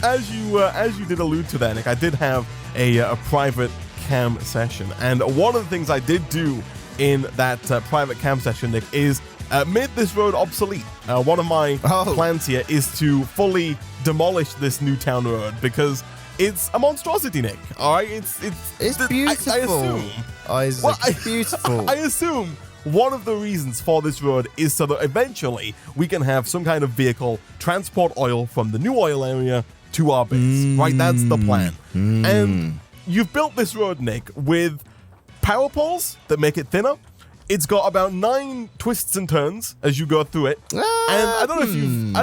as you did allude to that, Nick, I did have a private cam session, and one of the things I did do in that private cam session, Nick, is made this road obsolete. One of my plans here is to fully demolish this new town road because it's a monstrosity, Nick. All right, it's beautiful. I assume. Isaac, it's beautiful. I assume one of the reasons for this road is so that eventually we can have some kind of vehicle transport oil from the new oil area to our base. Right, that's the plan. And you've built this road, Nick, with power poles that make it thinner. It's got about 9 twists and turns as you go through it. And I don't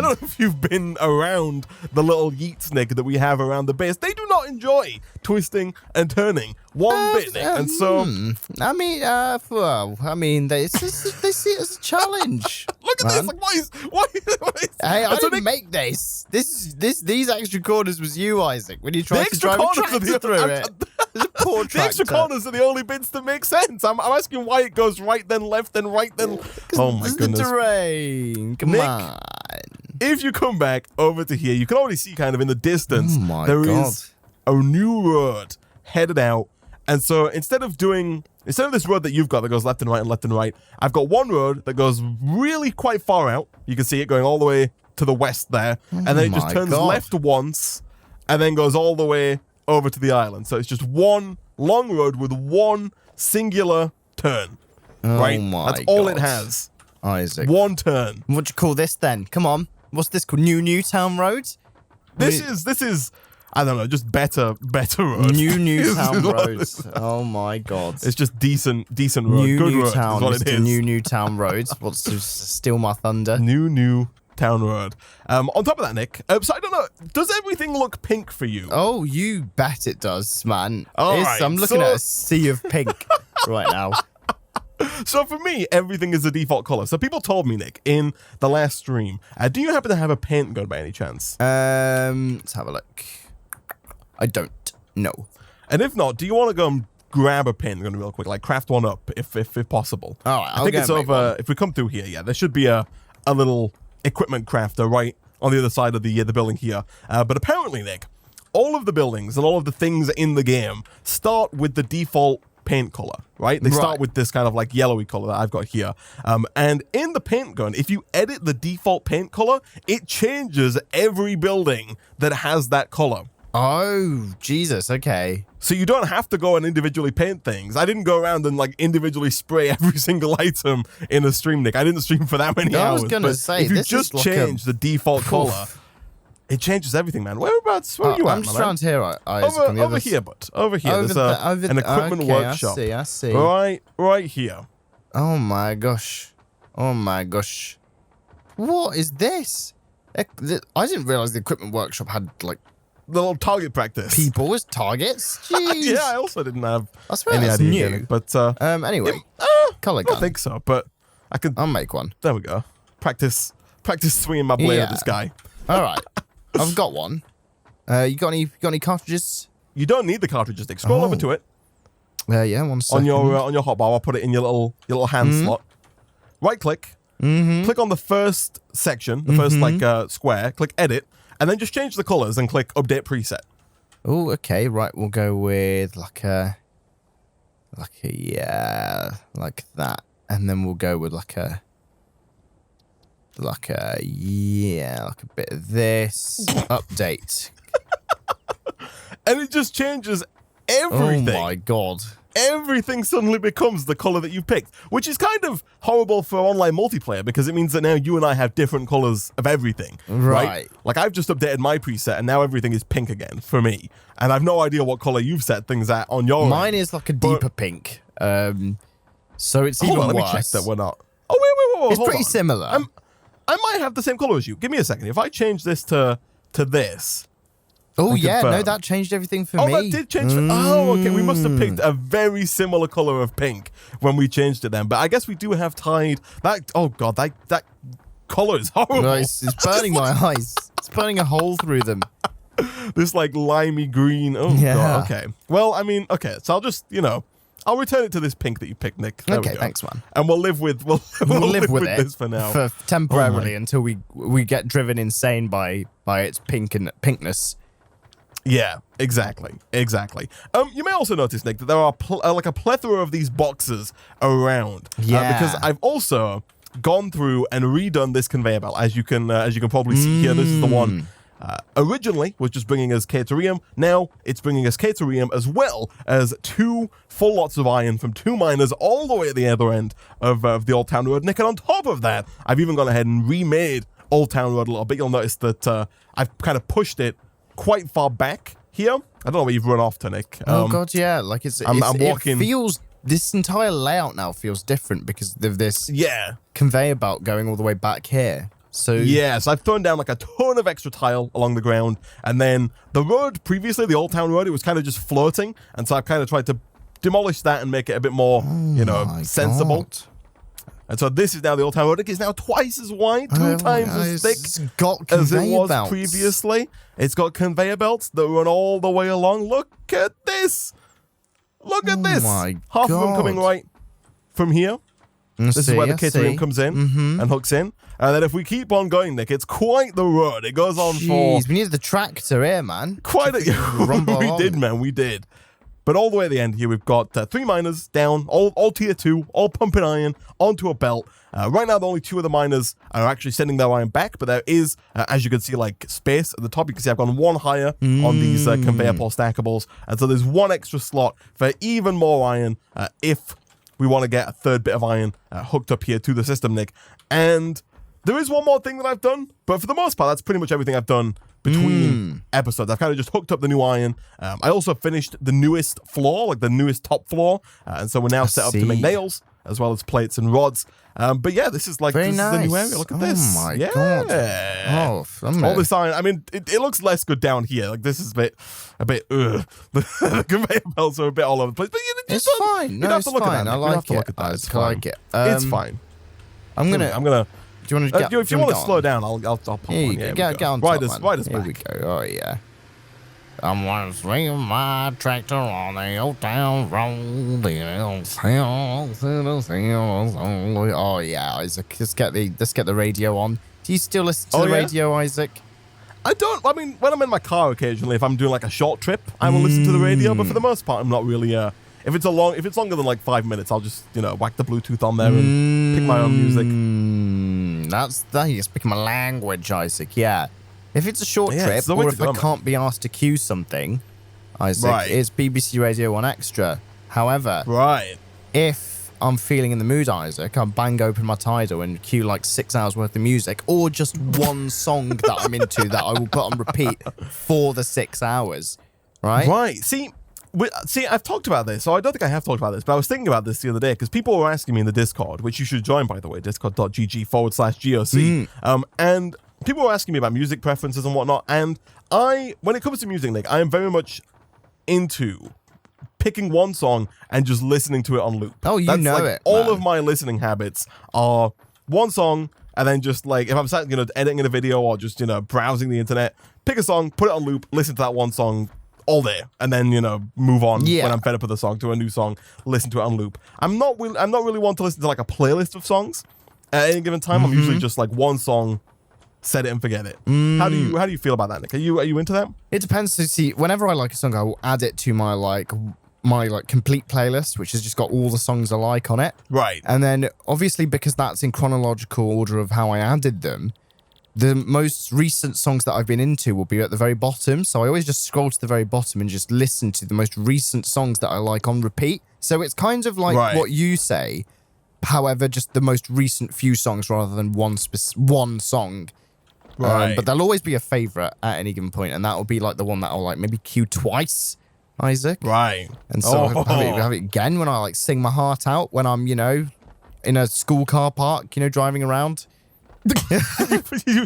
know if you've been around the little yeets, Nick, that we have around the base. They do not enjoy twisting and turning one bit, Nick. And so they see it as a challenge. Look at this. Like, why is Hey, I didn't make this. These extra corners was you, Isaac, when you tried to drive a tractor through it. There's a poor tractor. The extra corners are the only bits that make sense. I'm asking why it goes right, then left, then right, then... Oh, my goodness. The terrain. Come on. If you come back over to here, you can already see kind of in the distance, there is a new road headed out. And so instead of this road that you've got that goes left and right and left and right, I've got one road that goes really quite far out. You can see it going all the way to the west there. And then it just turns left once and then goes all the way over to the island. So it's just one long road with one singular turn. Right? That's all it has. Isaac. One turn. What do you call this then? Come on. What's this called? New Town Road? This is I don't know, just better road. New Town Road. Oh my god. It's just decent road. Good road is what it is. New Town Road. Wants to steal my thunder. New Town Road. On top of that, Nick, so I don't know, does everything look pink for you? Oh, you bet it does, man. Right, I'm looking at a sea of pink right now. So for me, everything is the default color. So people told me, Nick, in the last stream, do you happen to have a paint gun by any chance? Let's have a look. I don't know. And if not, do you want to go and grab a paint gun real quick, like craft one up if possible? All right, I think it's over. If we come through here, yeah, there should be a little equipment crafter right on the other side of the building here. But apparently, Nick, all of the buildings and all of the things in the game start with the default paint color, right? They start with this kind of like yellowy color that I've got here. And in the paint gun, if you edit the default paint color, it changes every building that has that color. Oh, Jesus, okay. So you don't have to go and individually paint things. I didn't go around and like individually spray every single item in a stream, Nick. I didn't stream for that many hours. I was going to say, if you just change the default color, it changes everything, man. Where are you at, I'm just around here, over here, but over here. There's an equipment workshop. I see. Right here. Oh my gosh. What is this? I didn't realize the equipment workshop had like the little target practice. People as targets? Jeez. Yeah, I also didn't have any idea. New. But anyway, color gun. I don't think so, but I'll make one. There we go. Practice swinging my blade at this guy. All right. I've got one. You got any cartridges? You don't need the cartridges, Nick. Scroll over to it. Yeah, 1 second. On your hotbar, I'll put it in your little hand slot. Right click. Click on the first section, the first like square. Click edit, and then just change the colors and click update preset. Oh, okay. Right, we'll go with like that, and then we'll go with like a bit of this. Update. And it just changes everything. Oh my god. Everything suddenly becomes the color that you picked, which is kind of horrible for online multiplayer because it means that now you and I have different colors of everything. Right? Like I've just updated my preset and now everything is pink again for me. And I've no idea what color you've set things at on your Mine is like a deeper pink. So it's even worse. Let me check that we're not. Oh, wait. It's pretty similar. I might have the same color as you. Give me a second. If I change this to this. Oh, yeah. No, that changed everything for me. Oh, that did change. Oh, okay. We must have picked a very similar color of pink when we changed it then. But I guess we do have tied that. Oh, God. That color is horrible. No, it's burning my eyes. It's burning a hole through them. This like limey green. Oh, yeah. God. Okay. Well, I mean, okay. So I'll just, I'll return it to this pink that you picked, Nick. There okay, thanks, man. And we'll live with live with this for now, for temporarily until we get driven insane by its pinkness. Yeah, exactly. You may also notice, Nick, that there are like a plethora of these boxes around. Yeah. Because I've also gone through and redone this conveyor belt, as you can probably see here. This is the one originally was just bringing us Caterium. Now it's bringing us Caterium as well as 2 full lots of iron from 2 miners all the way at the other end of the Old Town Road, Nick. And on top of that, I've even gone ahead and remade Old Town Road a little bit. You'll notice that I've kind of pushed it quite far back here. I don't know where you've run off to, Nick. Oh god, yeah. Like I'm walking. It feels, this entire layout now feels different because of this conveyor belt going all the way back here. So yes, I've thrown down like a ton of extra tile along the ground, and then the road previously, the Old Town Road, it was kind of just floating, and so I've kind of tried to demolish that and make it a bit more, sensible. God. And so this is now the Old Town Road. It is now twice as wide, 2 times as thick as it was previously. It's got conveyor belts that run all the way along. Look at this. Look at this. Half of them coming right from here. This is where the Caterium comes in and hooks in. And then if we keep on going, Nick, it's quite the road. It goes on for... we needed the tractor here, man. Quite a... we did, man. We did. But all the way at the end here, we've got 3 miners down, all tier 2, all pumping iron onto a belt. Right now, the only 2 of the miners are actually sending their iron back, but there is, as you can see, like space at the top. You can see I've gone 1 higher on these conveyor pole stackables. And so there's 1 extra slot for even more iron if we want to get a 3rd bit of iron hooked up here to the system, Nick. And there is one more thing that I've done, but for the most part, that's pretty much everything I've done between episodes. I've kind of just hooked up the new iron. I also finished the newest floor, like the newest top floor. And so we're now set up to make nails, as well as plates and rods. But yeah, this is like this is the new area. Look at this. Oh my god. Oh, all this iron. I mean, it looks less good down here. Like this is a bit the conveyor belts are a bit all over the place. But it's fine. No, it's fine. I like it. I like it. It's fine. I'm gonna. Do you want to get? If you want to slow down, I'll pop on. Yeah, get on right top, as man. Here back. We go. Oh yeah. I'm gonna swing my tractor on the Old Town Road. Oh yeah, Isaac. Let's get the radio on. Do you still listen to the radio, Isaac? I don't. I mean, when I'm in my car occasionally, if I'm doing like a short trip, I will listen to the radio. But for the most part, I'm not really. If it's longer than like 5 minutes, I'll just whack the Bluetooth on there and pick my own music. That's you're speaking my language, Isaac. Yeah. If it's a short trip, or if I can't be asked to cue something, Isaac, it's BBC Radio 1 Extra. However, if I'm feeling in the mood, Isaac, I'll bang open my Tidal and cue like 6 hours worth of music, or just one song that I'm into that I will put on repeat for the 6 hours. Right. See, I've talked about this, so I don't think I have talked about this, but I was thinking about this the other day because people were asking me in the Discord, which you should join, by the way, discord.gg/GOC. And people were asking me about music preferences and whatnot. And when it comes to music, Nick, I am very much into picking one song and just listening to it on loop. Oh, That's know like it. All of my listening habits are one song, and then just like if I'm sat, editing a video or just browsing the internet, pick a song, put it on loop, listen to that one song all day, and then move on when I'm fed up with the song to a new song, listen to it on loop. I'm not really one to listen to like a playlist of songs at any given time. I'm usually just like one song, set it and forget it. How do you feel about that, Nick? Are you into that? It depends. So see, whenever I like a song, I will add it to my complete playlist, which has just got all the songs I like on it. Right. And then obviously because that's in chronological order of how I added them, the most recent songs that I've been into will be at the very bottom. So I always just scroll to the very bottom and just listen to the most recent songs that I like on repeat. So it's kind of like what you say, however, just the most recent few songs rather than one song. Right. But there'll always be a favorite at any given point, and that will be like the one that I'll like maybe cue twice, Isaac. Right. And so have it again when I like sing my heart out when I'm, in a school car park, driving around. you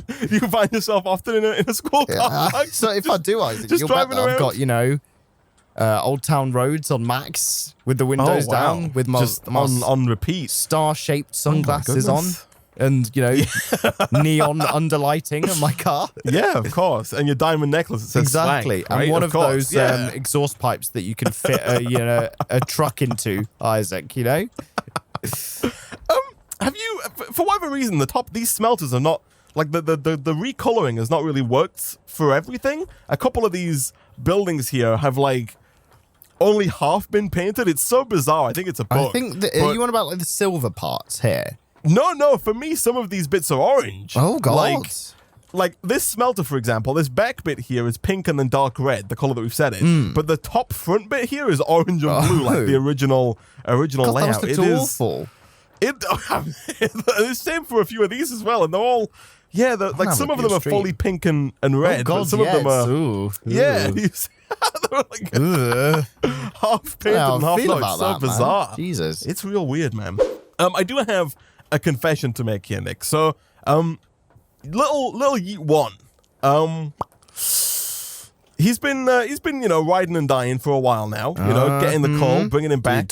find yourself often in a school car park? So if I do, Isaac, just driving around. I've got, Old Town Roads on max with the windows down with my just on repeat, star-shaped sunglasses on. And, neon underlighting on my car. Yeah, of course. And your diamond necklace that says exactly. Swank, right? And one of those exhaust pipes that you can fit a truck into, Isaac, Have you, for whatever reason, these smelters are not like the recoloring has not really worked for everything. A couple of these buildings here have like only half been painted. It's so bizarre. I think it's a bug. I think you want about like the silver parts here. No. For me, some of these bits are orange. Oh god. Like this smelter, for example, this back bit here is pink and then dark red, the color that we've set it. But the top front bit here is orange and blue, like the original layout. It is awful. It's same for a few of these as well, and they're all like some of them are fully pink and red, but some of them are they're like half pink and half not. It's so bizarre. Man. Jesus, it's real weird, man. I do have a confession to make here, Nick. So, little Yeet One, he's been riding and dying for a while now. Getting the call, bringing him back.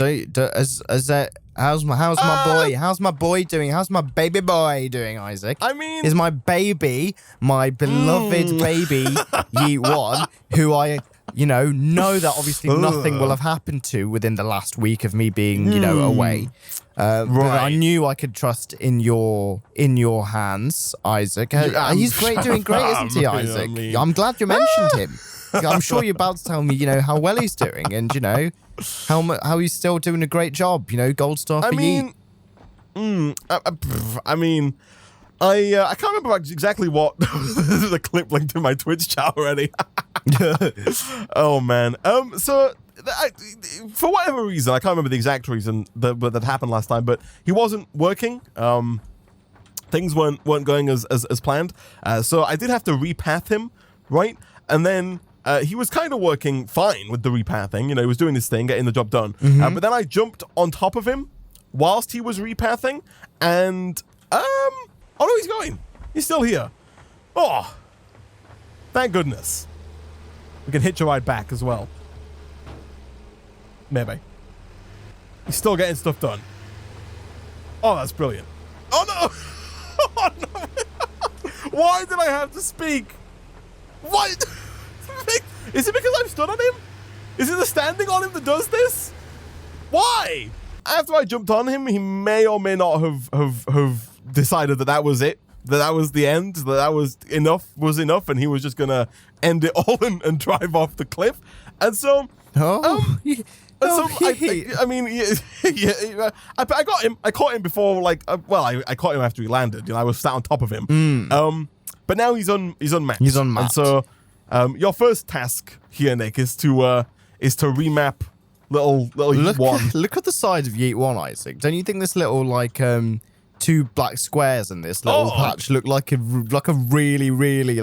How's my boy doing? How's my baby boy doing, Isaac? I mean, is my baby, my beloved baby Yeet One, who I know that obviously nothing will have happened to within the last week of me being away. But I knew I could trust in your hands, Isaac. He's doing great, isn't he, Isaac? I'm glad you mentioned him. I'm sure you're about to tell me, how well he's doing, and how he's still doing a great job. Gold star for Yeet. I can't remember exactly what the clip linked in my Twitch chat already. Oh man. So for whatever reason, I can't remember the exact reason that happened last time, but he wasn't working. Things weren't going as planned. So I did have to repath him, right? And then he was kind of working fine with the repathing. He was doing his thing, getting the job done. But then I jumped on top of him whilst he was repathing, and oh no, he's going. He's still here. Oh, thank goodness. We can hitch a ride back as well. Maybe. He's still getting stuff done. Oh, that's brilliant. Oh no! Oh no! Why did I have to speak? What? Is it because I'm stood on him? Is it the standing on him that does this? Why? After I jumped on him, he may or may not have decided that was it, that was the end, that was enough, and he was just gonna end it all and drive off the cliff. And so, I got him. I caught him before, I caught him after he landed. I was sat on top of him. But now he's unmapped. He's unmapped. And so, your first task here, Nick, is to remap little Yeet One. Look at the size of Yeet One, Isaac. Don't you think this little two black squares in this little patch look like a really, really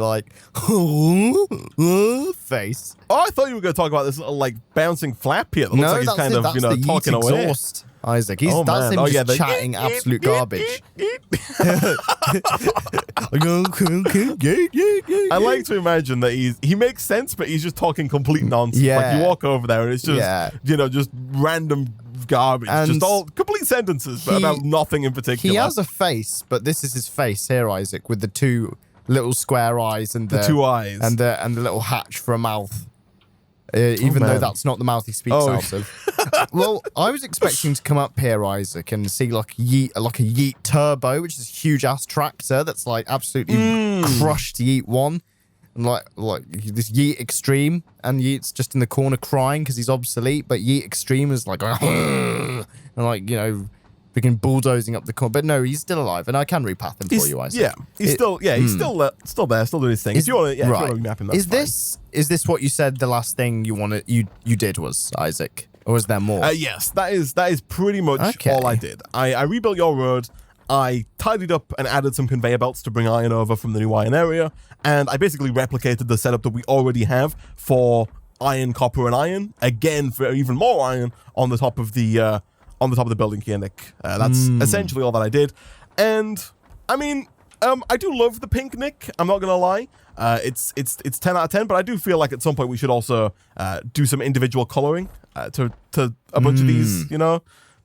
face? Oh, I thought you were going to talk about this little bouncing flap here. That looks like he's kind of talking away. Exhaust, Isaac. That's him just chatting absolute garbage. I like to imagine that he makes sense, but he's just talking complete nonsense. Yeah. Like you walk over there and it's just just random garbage, and just all complete sentences, but about nothing in particular. He has a face, but this is his face here, Isaac, with the two little square eyes and the two eyes and the little hatch for a mouth. Even though that's not the mouth he speaks out of. Well, I was expecting to come up here, Isaac, and see like a Yeet Turbo, which is a huge ass tractor that's absolutely crushed Yeet One, and like this Yeet Extreme, and Yeet's just in the corner crying because he's obsolete. But Yeet Extreme is and begin bulldozing up the corner. But no, he's still alive, and I can repath him for you, Isaac. Yeah, he's still there, still doing his thing. If you want to remap him, that's fine. Is this what you said the last thing you did was, Isaac? Or was there more? Yes, that is pretty much all I did. I rebuilt your road. I tidied up and added some conveyor belts to bring iron over from the new iron area, and I basically replicated the setup that we already have for iron, copper, and iron. Again, for even more iron on the top of the building here, Nick. That's essentially all that I did. And I mean, I do love the pink, Nick. I'm not gonna lie. It's 10 out of 10, but I do feel like at some point we should also do some individual coloring to a bunch of these,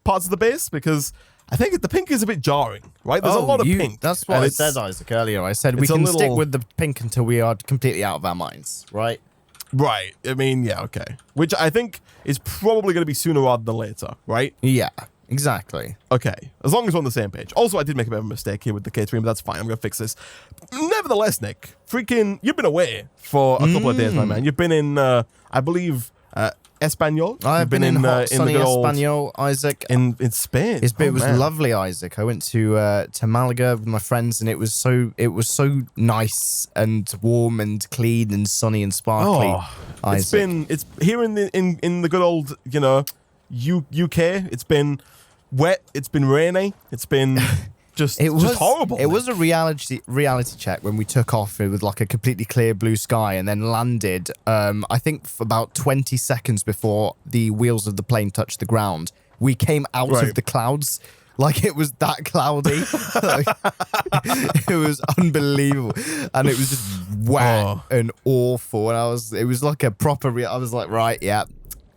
parts of the base, because I think the pink is a bit jarring, right? There's a lot of pink. That's what I said, Isaac, earlier. I said we can stick with the pink until we are completely out of our minds, right? Right. I mean, yeah, okay. Which I think is probably going to be sooner rather than later, right? Yeah. Exactly. Okay, as long as we're on the same page. Also, I did make a bit of a mistake here with the catering, but that's fine. I'm going to fix this. Nevertheless, Nick, you've been away for a couple of days, my man. You've been in, I believe, Espanol. I've been in hot, sunny Espanol, Isaac. In Spain. It was lovely, Isaac. I went to Malaga with my friends, and it was so nice and warm and clean and sunny and sparkly. Oh, Isaac. It's here in the good old, UK. It's been wet. It's been rainy. It's been just horrible. It was a reality check when we took off with like a completely clear blue sky and then landed. I think for about 20 seconds before the wheels of the plane touched the ground, we came out of the clouds. Like it was that cloudy. It was unbelievable, and it was just wet and awful. And it was like a proper. I was like, right, yeah.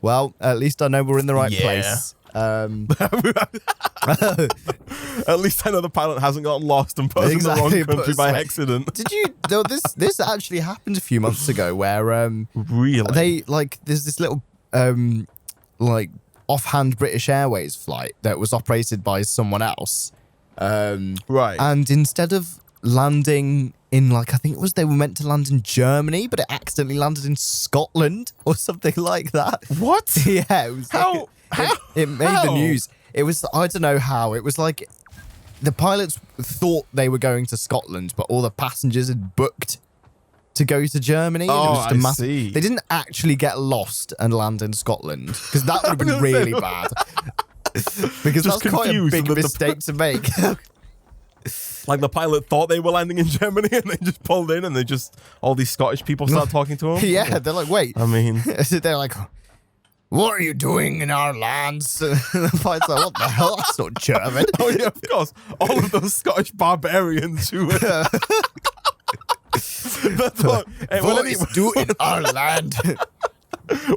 Well, at least I know we're in the right place. At least I know the pilot hasn't gotten lost and put us in the wrong country by accident. Did you know this actually happened a few months ago where really there's this little offhand British Airways flight that was operated by someone else. Right. And instead of landing in I think they were meant to land in Germany, but it accidentally landed in Scotland or something like that. What? Yeah, it was how? It made the news. It was, I don't know how. It was like the pilots thought they were going to Scotland, but all the passengers had booked to go to Germany. Oh, I see. They didn't actually get lost and land in Scotland, because that would have been really bad. Because that's quite a big mistake to make. Like the pilot thought they were landing in Germany and they just pulled in and all these Scottish people start talking to him. Yeah, they're like, wait. I mean, they're like, what are you doing in our lands? And the pilot's like, what the hell? That's not German. Oh yeah, of course. All of those Scottish barbarians who were... That's what you do in our land.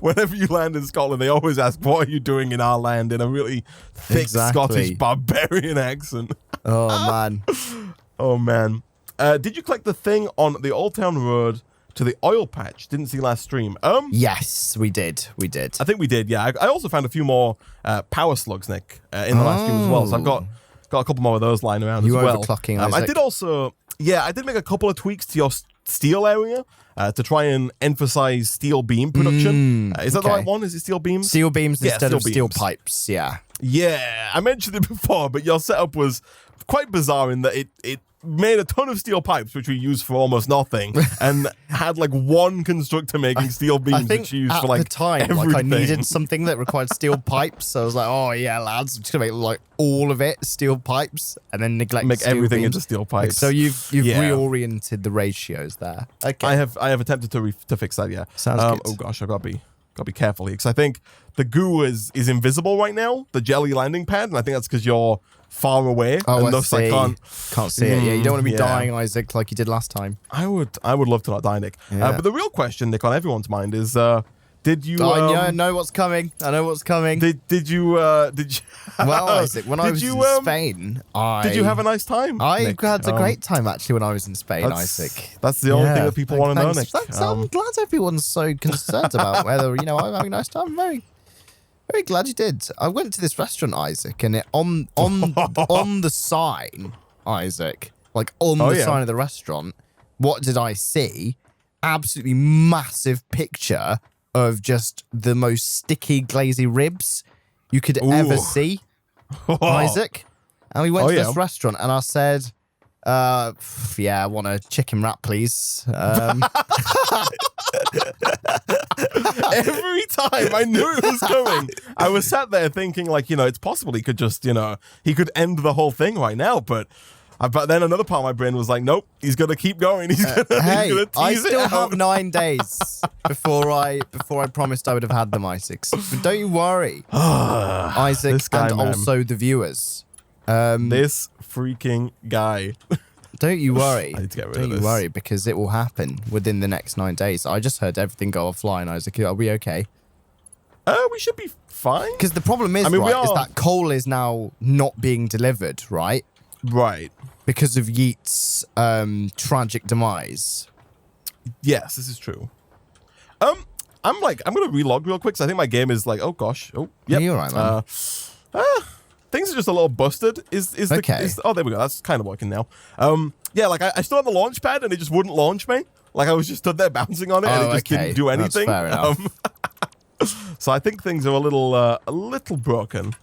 Whenever you land in Scotland, they always ask, what are you doing in our land, in a really thick Scottish barbarian accent. Oh, man. Oh, man. Did you collect the thing on the Old Town Road to the oil patch? Didn't see last stream. Yes, we did. I think we did, yeah. I also found a few more power slugs, Nick, in the last stream as well. So I've got a couple more of those lying around as well. Overclocking, Isaac. I did also... Yeah, I did make a couple of tweaks to your steel area to try and emphasize steel beam production. Is that the right one? Is it steel beams? Steel beams instead of steel pipes, yeah. Yeah, I mentioned it before, but your setup was quite bizarre in that it made a ton of steel pipes, which we used for almost nothing, and had like one constructor making steel beams, which you used for like at the time, everything. I needed something that required steel pipes, so I was like, oh yeah, lads, I'm just gonna make like all of it steel pipes, and then neglect make steel everything beams. into steel pipes. So you've reoriented the ratios there. Okay, I have attempted to fix that. Yeah, sounds good. Oh gosh, I gotta be careful here because I think the goo is invisible right now, the jelly landing pad, and I think that's because you're far away. Oh, and I see. Can't see it. Yeah, you don't want to be dying, Isaac, like you did last time. I would love to not die, Nick. Yeah. But the real question, Nick, on everyone's mind is, did you? I know what's coming. Did you? Well, Isaac, when I was in Spain, did you have a nice time? I had a great time actually when I was in Spain, Isaac. That's the only thing that people want to know, Nick. I'm glad everyone's so concerned about whether I'm having a nice time. Very glad you did. I went to this restaurant, Isaac, and on the sign, Isaac, like on the sign of the restaurant, what did I see? Absolutely massive picture of just the most sticky, glazy ribs you could ever see, Isaac. And we went to this restaurant, and I said, yeah, I want a chicken wrap, please. Every time I knew it was coming, I was sat there thinking, like, it's possible he could just, he could end the whole thing right now, but then another part of my brain was like, nope, he's gonna keep going. He's gonna tease I still it out. have 9 days before I promised I would have had them, Isaac. But don't you worry, Isaac, this guy, and man. also the viewers. This freaking guy. Don't you worry. I need to get rid of this. Don't you worry, because it will happen within the next 9 days. I just heard everything go offline, Isaac. Are we okay? We should be fine. Because the problem is, is that coal is now not being delivered, right? Right. Because of Yeet's tragic demise. Yes, this is true. I'm gonna relog real quick because I think my game is like, oh gosh, oh yeah, you're right, man. just a little busted. Oh, there we go. That's kind of working now. Yeah, like I stood on the launch pad and it just wouldn't launch me. Like I was just stood there bouncing on it and it just didn't do anything. That's fair enough. So I think things are a little broken.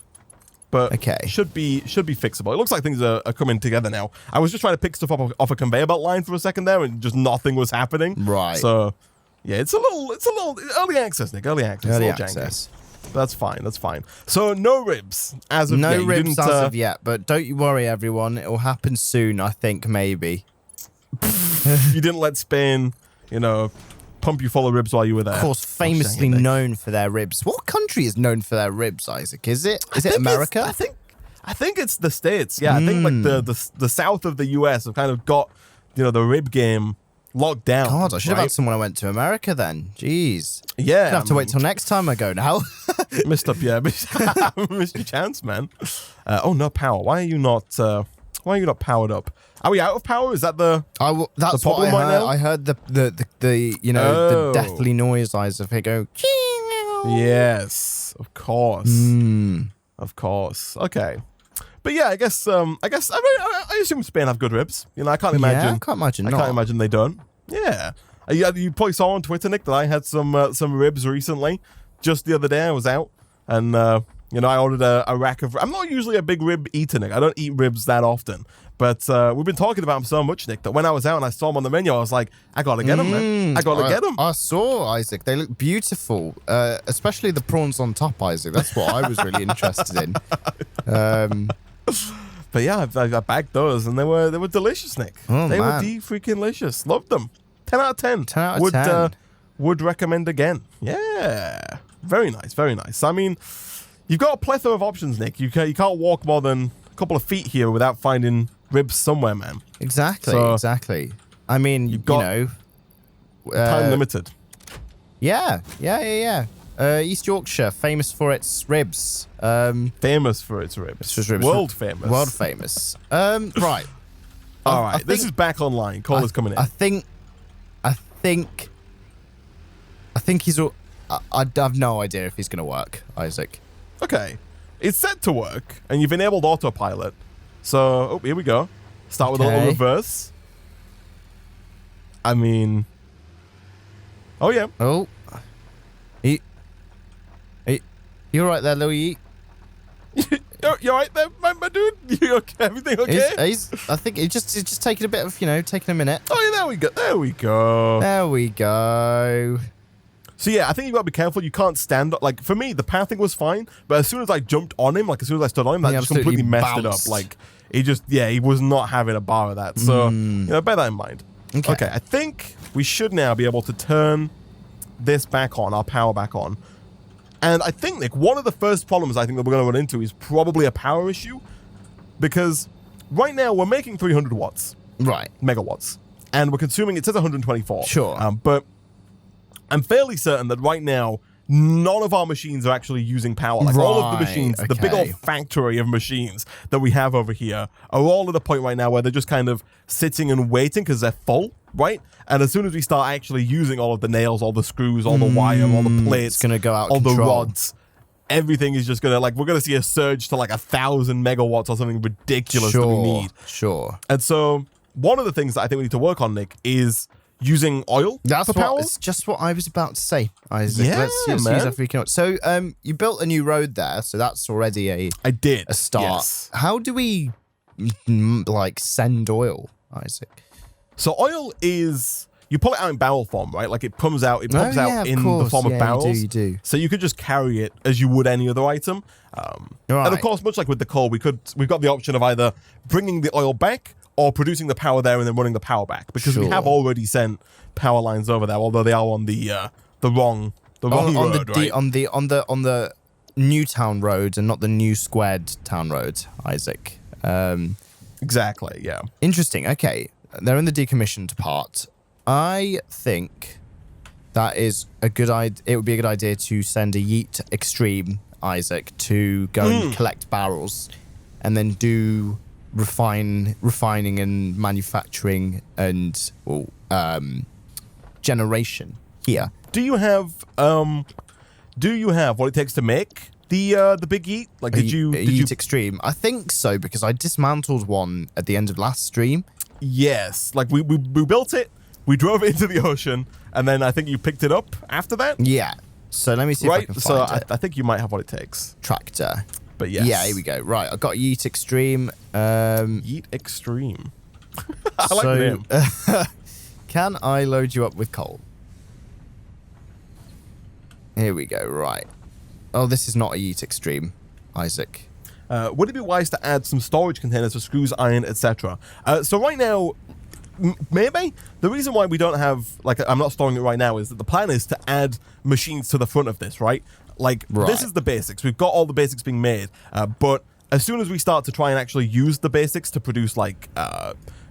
But should be fixable. It looks like things are coming together now. I was just trying to pick stuff up off a conveyor belt line for a second there, and just nothing was happening. Right. So, yeah, it's a little early access, Nick. Early access. Early access. That's fine. That's fine. So no ribs as of yet. No ribs as of yet, but don't you worry, everyone. It will happen soon. I think maybe. You didn't let Spain, pump you full of ribs while you were there. Of course, famously known for their ribs. What country is known for their ribs, Isaac? Is it America? I think it's the States. Yeah, I think like the south of the US have kind of got the rib game locked down. God, I should have had someone I went to America then. Jeez. Yeah. I have to wait till next time I go now. Missed your chance, man. Oh no, power. Why are you not powered up? Are we out of power? Is that the that's the problem what I heard. right now? I heard the deathly noise eyes of it go. Yes, of course. Of course. Okay. But yeah, I guess I assume Spain have good ribs. I can't imagine. Yeah, I can't imagine. I can't imagine they don't. Yeah. You probably saw on Twitter, Nick, that I had some ribs recently. Just the other day, I was out and I ordered a rack of. I'm not usually a big rib eater, Nick. I don't eat ribs that often. But we've been talking about them so much, Nick, that when I was out and I saw them on the menu, I was like, I gotta get them, man. I gotta get them. I saw, Isaac. They look beautiful, especially the prawns on top, Isaac. That's what I was really interested in. But yeah, I bagged those, and they were delicious, Nick. Oh, they man. were freaking delicious. Loved them. 10 out of 10. 10 out of 10. Would recommend again. Yeah. Very nice, very nice. I mean, you've got a plethora of options, Nick. You can't walk more than a couple of feet here without finding ribs somewhere, man. Exactly. I mean, you've got time limited. Yeah. East Yorkshire, famous for its ribs. Famous for its ribs. World famous. Right. All right. This is back online. Caller's coming in. I think he's. I have no idea if he's going to work, Isaac. Okay. It's set to work, and you've enabled autopilot. So, here we go. Start with a little reverse. I mean... Oh, yeah. Oh. You're right there, Louis. You're right there, my dude? You okay? Everything okay? I think it's just taking a bit of, taking a minute. Oh, yeah, there we go. So yeah, I think you've got to be careful. You can't stand up. Like, for me, the pathing was fine, but as soon as I jumped on him, as soon as I stood on him, that just completely messed it up. Like, he was not having a bar of that. So, bear that in mind. Okay, I think we should now be able to turn this back on, our power back on. And I think, Nick, one of the first problems I think that we're going to run into is probably a power issue, because right now we're making 300 watts. Right. Megawatts. And we're consuming, it says 124. Sure. But I'm fairly certain that right now, none of our machines are actually using power. Like all of the machines, the big old factory of machines that we have over here are all at a point right now where they're just kind of sitting and waiting because they're full, right? And as soon as we start actually using all of the nails, all the screws, all the wire, all the plates, it's gonna go out all control. The rods, everything is just gonna we're gonna see a surge to 1,000 megawatts or something ridiculous that we need. Sure. And so one of the things that I think we need to work on, Nick, is using oil for power. That's just what I was about to say, Isaac. Yeah, Let's use our freaking oil. So you built a new road there, so that's already a start. Yes. How do we send oil, Isaac? So oil is, you pull it out in barrel form, right? Like it comes out, it pops out in the form of barrels. You do. So you could just carry it as you would any other item. Right. And of course, much like with the coal, we've got the option of either bringing the oil back or producing the power there and then running the power back, because we have already sent power lines over there, although they are on the wrong road, right? On the new town road and not the new squared town road, Isaac. Exactly. Yeah. Interesting. Okay, they're in the decommissioned part. I think that is a good idea. It would be a good idea to send a Yeet Extreme, Isaac, to go and collect barrels, and then do refining and manufacturing and generation here. Do you have what it takes to make the big yeet? Like, did you Extreme? I think so, because I dismantled one at the end of last stream. Yes, like we built it, we drove it into the ocean, and then I think you picked it up after that. Yeah. So let me see if I can find it. I think you might have what it takes. Tractor. But yes. Yeah, here we go. Right, I got Yeet Extreme. Yeet Extreme. I like the name. Can I load you up with coal? Here we go. Right. Oh, this is not a Yeet Extreme, Isaac. Would it be wise to add some storage containers for screws, iron, etc.? So right now, maybe. The reason why we don't have, like, I'm not storing it right now is that the plan is to add machines to the front of this, right? Like, this is the basics. We've got all the basics being made, but as soon as we start to try and actually use the basics to produce, like,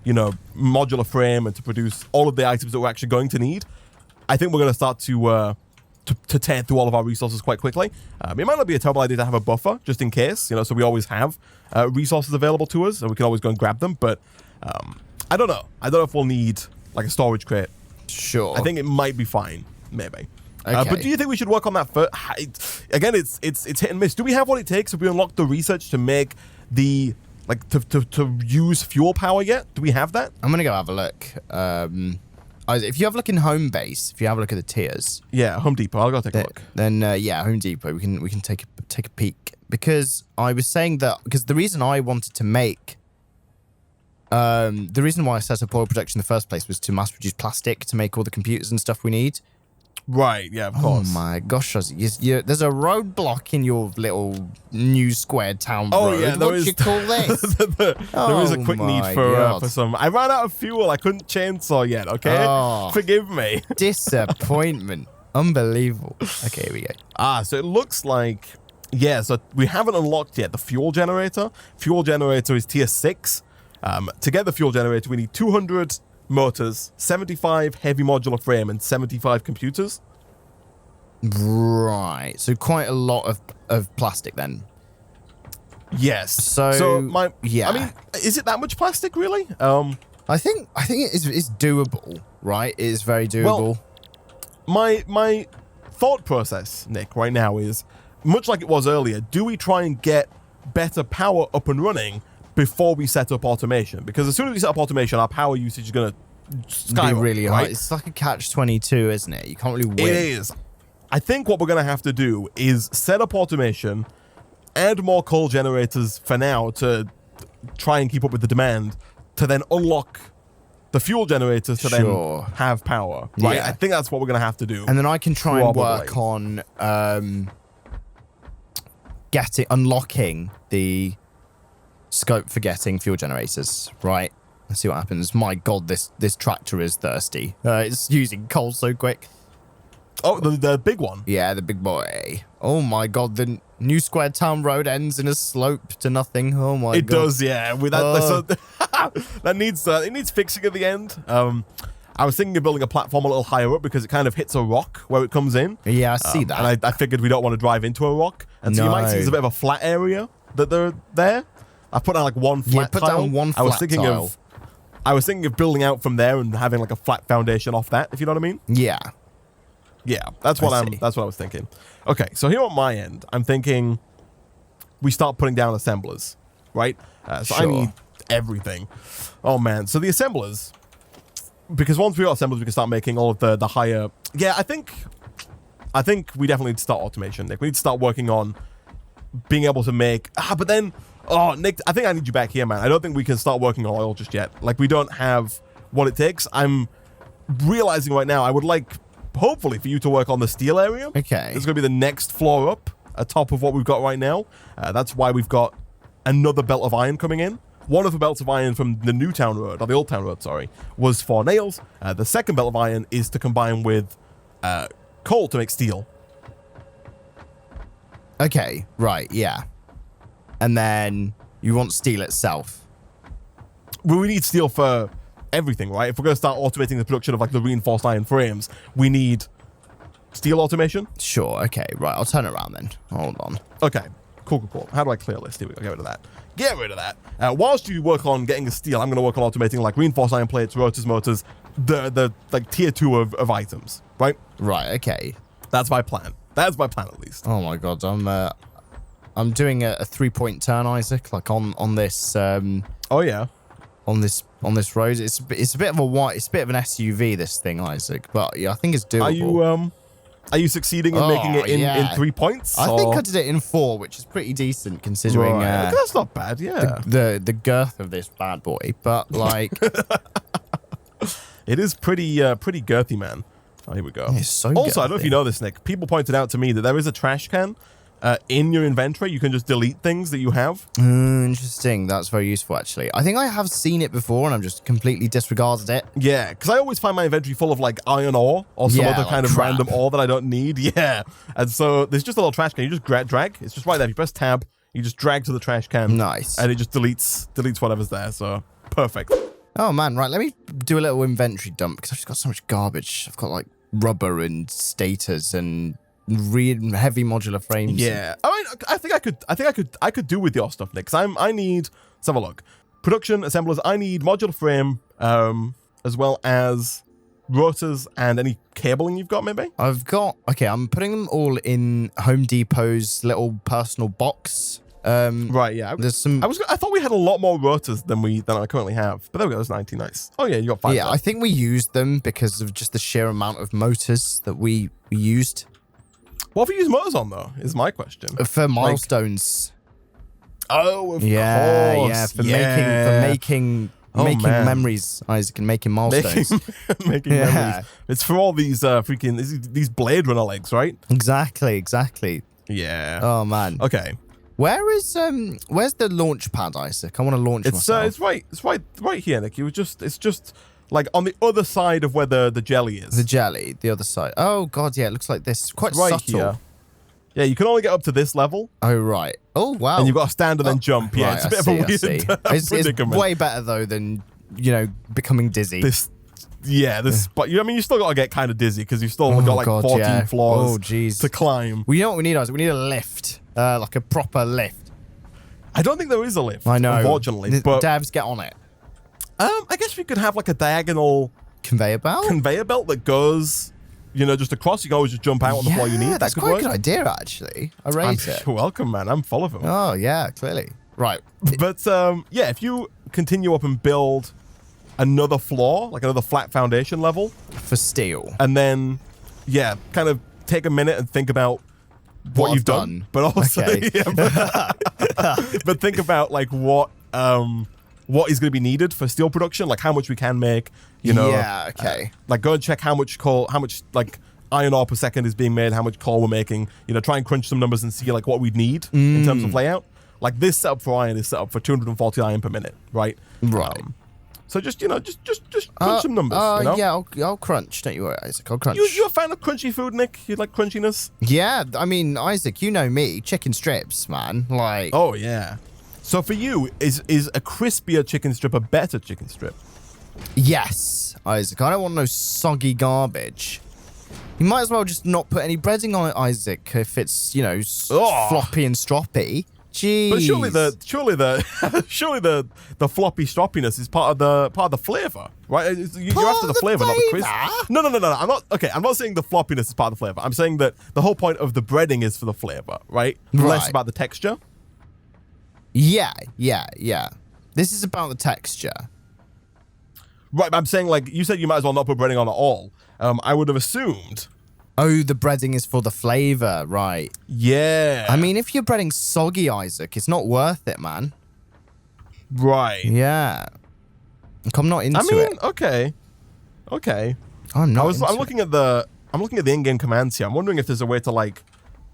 modular frame and to produce all of the items that we're actually going to need, I think we're going to start to tear through all of our resources quite quickly. It might not be a terrible idea to have a buffer, just in case, so we always have resources available to us, and we can always go and grab them, but I don't know. I don't know if we'll need, like, a storage crate. Sure. I think it might be fine, maybe. Okay. But do you think we should work on that first? Again, it's hit and miss. Do we have what it takes if we unlock the research to make the, like, to use fuel power yet? Do we have that? I'm going to go have a look. If you have a look in Home Base, if you have a look at the tiers. Yeah, Home Depot. I'll go take a look. Then, Home Depot, we can take a peek. Because I was saying that, because the reason I wanted to make, the reason why I set up oil production in the first place was to mass produce plastic to make all the computers and stuff we need. Right, yeah, of course. Oh my gosh, there's a roadblock in your little new square town road. Yeah, what do you call this? There is a quick need for some. I ran out of fuel. I couldn't chainsaw yet, okay? Oh, forgive me. Disappointment. Unbelievable. Okay, here we go. So it looks like, so we haven't unlocked yet the fuel generator. Fuel generator is tier 6. To get the fuel generator, we need 200 motors, 75 heavy modular frame, and 75 computers. Right. So quite a lot of plastic then. Yes. So I mean, is it that much plastic really? I think it's doable, right? It is very doable. Well, my thought process, Nick, right now is much like it was earlier. Do we try and get better power up and running before we set up automation? Because as soon as we set up automation, our power usage is going to skyrocket, be really high. Right? It's like a catch-22, isn't it? You can't really win. It is. I think what we're going to have to do is set up automation, add more coal generators for now to try and keep up with the demand, to then unlock the fuel generators to then have power. Right? Yeah. I think that's what we're going to have to do. And then I can try and work on unlocking the scope for getting fuel generators, right? Let's see what happens. My God, this tractor is thirsty. It's using coal so quick. Oh, the big one? Yeah, the big boy. Oh my God, the new square town road ends in a slope to nothing. Oh my God. It does, yeah. With that, that needs fixing at the end. I was thinking of building a platform a little higher up because it kind of hits a rock where it comes in. Yeah, I see that. And I figured we don't want to drive into a rock. And so you might see there's a bit of a flat area that they're there. I put down like one flat tile. Down one flat tile. I was thinking of building out from there and having like a flat foundation off that, if you know what I mean. Yeah. Yeah, that's what I was thinking. Okay, so here on my end, I'm thinking we start putting down assemblers, right? So I need everything. Oh man, so the assemblers, because once we got assemblers, we can start making all of the higher. Yeah, I think we definitely need to start automation, Nick. We need to start working on being able to make. But then, Nick, I think I need you back here, man. I don't think we can start working on oil just yet. Like, we don't have what it takes. I'm realizing right now I would like, hopefully, for you to work on the steel area. Okay. It's going to be the next floor up, atop of what we've got right now. That's why we've got another belt of iron coming in. One of the belts of iron from the new town road, or the old town road, sorry, was for nails. The second belt of iron is to combine with coal to make steel. Okay, right, yeah. And then you want steel itself. Well, we need steel for everything, right? If we're going to start automating the production of like the reinforced iron frames, we need steel automation. Sure, okay, right. I'll turn it around then. Hold on. Okay, cool. How do I clear list? Here we go. Get rid of that. Whilst you work on getting the steel, I'm going to work on automating like reinforced iron plates, rotors, motors, the like tier 2 of items, right? Right, okay. That's my plan. That's my plan, at least. Oh my God, I'm doing a 3-point turn, Isaac, like on this. Oh yeah. On this road, it's a bit of an SUV, this thing, Isaac. But yeah, I think it's doable. Are you succeeding in making it in 3 points? I think I did it in 4, which is pretty decent considering. Right. That's not bad. Yeah. The girth of this bad boy, but like, it is pretty girthy, man. Oh, here we go. It's so also, I don't know if you know this, Nick. People pointed out to me that there is a trash can in your inventory. You can just delete things that you have. Interesting. That's very useful, actually. I think I have seen it before, and I've just completely disregarded it. Yeah, because I always find my inventory full of like iron ore or some other kind of random ore that I don't need. Yeah, and so there's just a little trash can. You just drag. It's just right there. If you press tab, you just drag to the trash can. Nice. And it just deletes whatever's there. So perfect. Oh man, right. Let me do a little inventory dump because I've just got so much garbage. I've got like rubber and stators and heavy modular frames. Yeah, I mean, I could do with your stuff, Nick. Because I need. Let's have a look. Production assemblers. I need modular frame, as well as rotors and any cabling you've got, maybe. Okay, I'm putting them all in Home Depot's little personal box. Right, yeah. There's some. I thought we had a lot more rotors than I currently have. But there we go. There's 90. Nice. Oh yeah, you got 5. Yeah, I think we used them because of just the sheer amount of motors that we used. What have you used motors on, though, is my question. For milestones. Oh, of course. Yeah, for making memories, Isaac, and making milestones. Making memories. It's for all these these Blade Runner legs, right? Exactly. Yeah. Oh, man. Okay. Where's the launch pad, Isaac? I want to launch myself. It's right here, Nick. It's just like on the other side of where the jelly is. The jelly, the other side. Oh god, yeah, it looks like this. Quite right subtle. Here. Yeah, you can only get up to this level. Oh right. Oh wow. And you've got to stand and then jump. Yeah, right, it's a bit of a weird predicament. It's way better though than becoming dizzy. But you still got to get kind of dizzy because you've still got like 14 floors to climb. Well, you know what we need, Isaac? We need a lift. Like a proper lift. I don't think there is a lift. I know. Unfortunately, but devs, get on it. I guess we could have like a diagonal conveyor belt that goes, just across. You can always just jump out on the floor you need. That's quite a good idea, actually. I rate it. You're welcome, man. I'm full of them. Oh yeah, clearly. Right. But if you continue up and build another floor, like another flat foundation level for steel, and then kind of take a minute and think about what you've done, but also but think about like what is going to be needed for steel production, like how much we can make, like go and check how much like iron ore per second is being made, how much coal we're making, try and crunch some numbers and see like what we'd need in terms of layout. Like this setup for iron is set up for 240 iron per minute, right? So just crunch some numbers. Yeah, I'll crunch. Don't you worry, Isaac. I'll crunch. You a fan of crunchy food, Nick? You like crunchiness? Yeah, I mean, Isaac, you know me, chicken strips, man. Like. Oh yeah. So for you, is a crispier chicken strip a better chicken strip? Yes, Isaac. I don't want no soggy garbage. You might as well just not put any breading on it, Isaac, if it's floppy and stroppy. Jeez. But surely the floppy stroppiness is part of the flavor, right? You're after the flavor, not the crisp. No. I'm not saying the floppiness is part of the flavor. I'm saying that the whole point of the breading is for the flavor, right? Less about the texture. Yeah. This is about the texture. Right, but I'm saying, like, you said you might as well not put breading on at all. I would have assumed. Oh, the breading is for the flavor, right? Yeah. I mean, if you're breading soggy, Isaac, it's not worth it, man. Right. Yeah. Like, I'm not into it. Okay. I'm looking at the in-game commands here. I'm wondering if there's a way to, like,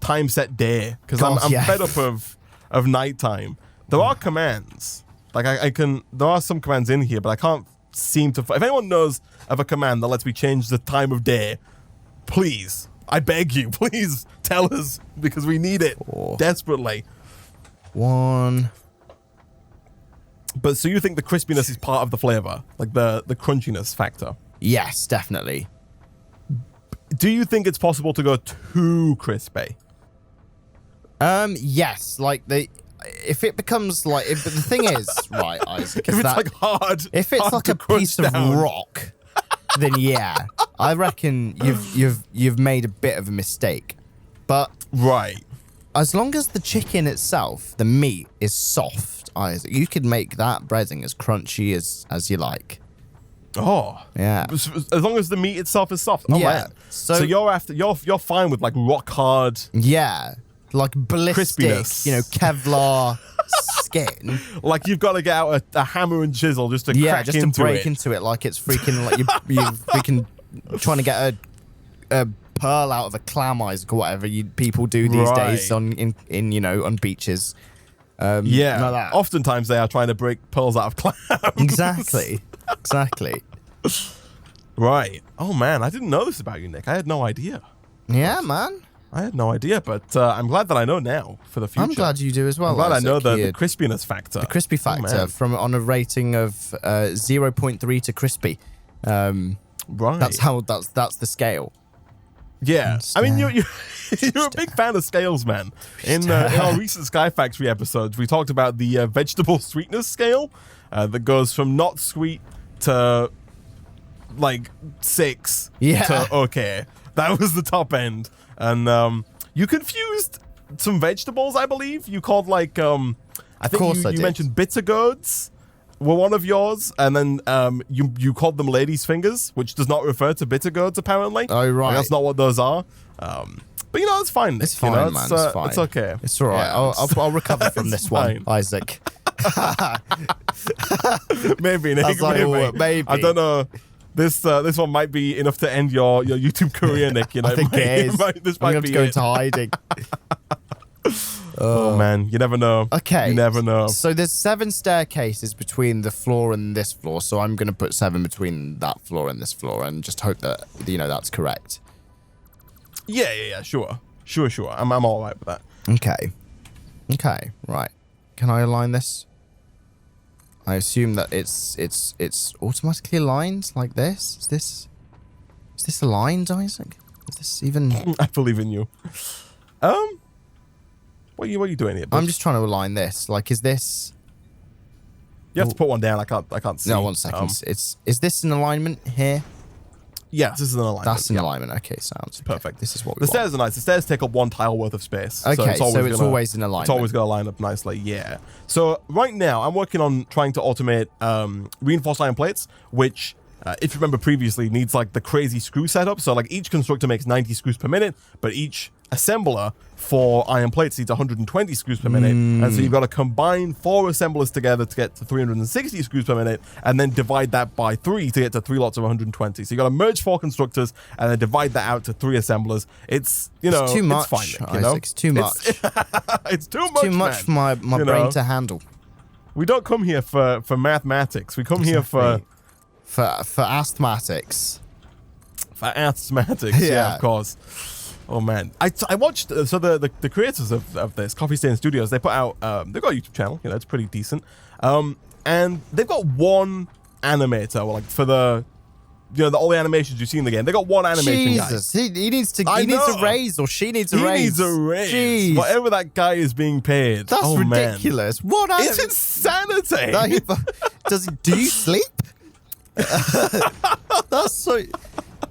time set day. Because I'm fed up of nighttime. There are commands. Like, there are some commands in here, but I can't seem to... If anyone knows of a command that lets me change the time of day, please, I beg you, please tell us, because we need it desperately. 1. But so you think the crispiness is part of the flavor, like the crunchiness factor? Yes, definitely. Do you think it's possible to go too crispy? Yes, like if it becomes like, but the thing is, right, Isaac, if it's like hard, if it's like a piece of rock, then yeah, I reckon you've made a bit of a mistake. But right, as long as the chicken itself, the meat, is soft, Isaac, you could make that breading as crunchy as you like. Oh. Yeah. As long as the meat itself is soft. Oh, yeah. man. So you're fine with like rock hard. Yeah. Like ballistic, crispiness. Kevlar skin. Like you've got to get out a hammer and chisel just to crack just into to break it. into it like it's freaking like you freaking trying to get a pearl out of a clam, Isaac, or whatever people do these days on beaches. Yeah. Like that. Oftentimes they are trying to break pearls out of clams. Exactly. Right. Oh man, I didn't know this about you, Nick. I had no idea. Yeah, man. I had no idea, but I'm glad that I know now for the future. I'm glad you do as well. I'm glad Isaac. I know the crispiness factor. The crispy factor on a rating of 0.3 to crispy. Right. That's the scale. Yeah. I mean, you're a big fan of scales, man. In our recent Sky Factory episodes, we talked about the vegetable sweetness scale that goes from not sweet to like 6 to okay. That was the top end. And you confused some vegetables, I believe. You called like I think you mentioned bitter gourds were one of yours, and then you called them ladies' fingers, which does not refer to bitter gourds apparently. Oh right, like, that's not what those are. But it's fine. It's fine, man. It's fine. It's okay. It's all right. Yeah, I'll recover from this one, Isaac. Maybe, Nick. Maybe. I don't know. This one might be enough to end your YouTube career, Nick. I think it is. This might be go into hiding. Oh man, you never know. Okay, you never know. So there's 7 staircases between the floor and this floor. So I'm going to put 7 between that floor and this floor, and just hope that that's correct. Yeah. Sure. I'm all right with that. Okay. Right. Can I align this? I assume that it's automatically aligned like this. Is this aligned, Isaac? Is this even? I believe in you. What are you doing here? I'm just trying to align this. Like, is this? You have to put one down. I can't see. No, 1 second. Is this an alignment here? Yes, this is an alignment. That's an alignment. Okay, sounds perfect. This is what we want. The stairs are nice. The stairs take up 1 tile worth of space. Okay, so it's always in alignment. It's always going to line up nicely, yeah. So right now, I'm working on trying to automate reinforced iron plates, which, if you remember previously, needs like the crazy screw setup. So like each constructor makes 90 screws per minute, but each assembler for iron plates needs 120 screws per minute. And so you've got to combine 4 assemblers together to get to 360 screws per minute, and then divide that by 3 to get to 3 lots of 120. So you got to merge 4 constructors and then divide that out to 3 assemblers. It's it's too much. It's fine, Isaac, it's too much. It's too much. Too much for my brain to handle. We don't come here for mathematics. We come here for asthmatics. For asthmatics, yeah, of course. Oh man, I watched the creators of this Coffee Stain Studios. They put out they've got a YouTube channel. It's pretty decent. And they've got one animator, like for the all the animations you see in the game. They got one animation guy. He needs to raise, or she needs a raise. He needs a raise. Jeez. Whatever that guy is being paid. That's ridiculous. Man. What? It's insanity. Do you sleep? That's so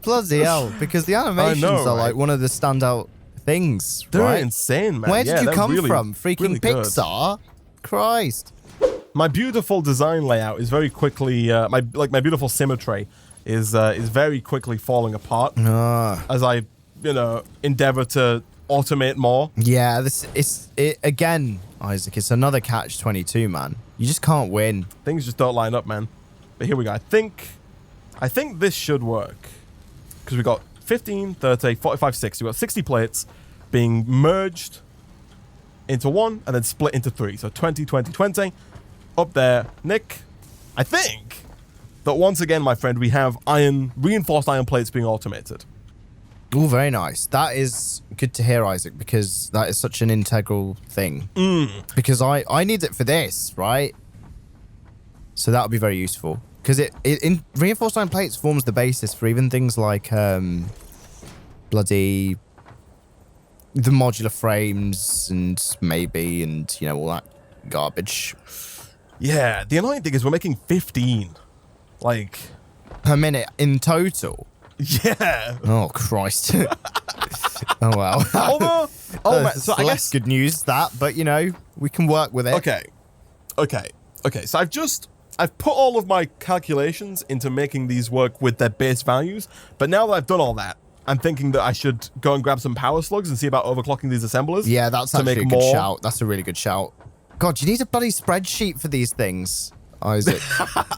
bloody hell, because the animations are like one of the standout things. They're insane, man. Where did you come from? Freaking really Pixar? Christ. My beautiful design layout is very quickly my beautiful symmetry is very quickly falling apart as I endeavor to automate more. Yeah, again, Isaac, it's another catch-22, man. You just can't win. Things just don't line up, man. But here we go. I think this should work. Because we got 15, 30, 45, 60. We've got 60 plates being merged into 1 and then split into 3. So 20, 20, 20. Up there, Nick, I think that once again, my friend, we have reinforced iron plates being automated. Oh, very nice. That is good to hear, Isaac, because that is such an integral thing. Because I need it for this, right? So that would be very useful. Because in reinforced iron plates forms the basis for even things like bloody the modular frames and all that garbage. Yeah, the annoying thing is we're making 15 per minute in total. Yeah. Oh Christ. Oh wow. Oh, man. So I guess good news that, but we can work with it. Okay. So I've put all of my calculations into making these work with their base values, but now that I've done all that, I'm thinking that I should go and grab some power slugs and see about overclocking these assemblers. Yeah, that's actually a good shout. That's a really good shout. God, you need a bloody spreadsheet for these things, Isaac.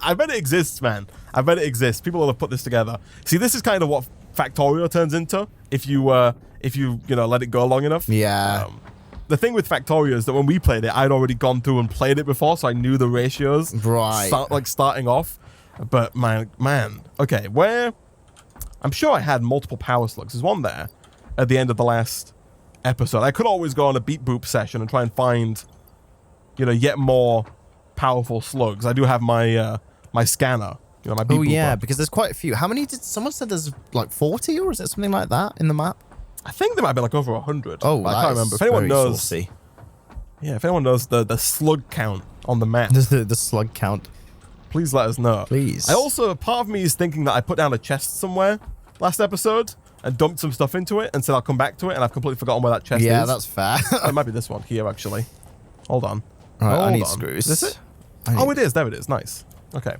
I bet it exists, man. I bet it exists. People will have put this together. See, this is kind of what Factorio turns into if you let it go long enough. Yeah. The thing with Factorio is that when we played it, I'd already gone through and played it before, so I knew the ratios. Right. Starting off. But man, okay, where... I'm sure I had multiple power slugs. There's one there at the end of the last episode. I could always go on a beat boop session and try and find, yet more powerful slugs. I do have my my scanner, my beat booper. Oh yeah, because there's quite a few. How many did someone said there's like 40 or is it something like that in the map? I think there might be like over 100. Oh, I can't remember. If anyone knows, saucy. Yeah, if anyone knows the slug count on the map, the slug count, please let us know. Please. Part of me is thinking that I put down a chest somewhere last episode and dumped some stuff into it and said I'll come back to it, and I've completely forgotten where that chest is. Yeah, that's fair. It might be this one here, actually. Hold on. Right, I need screws. Is it? It is. There it is. Nice. Okay.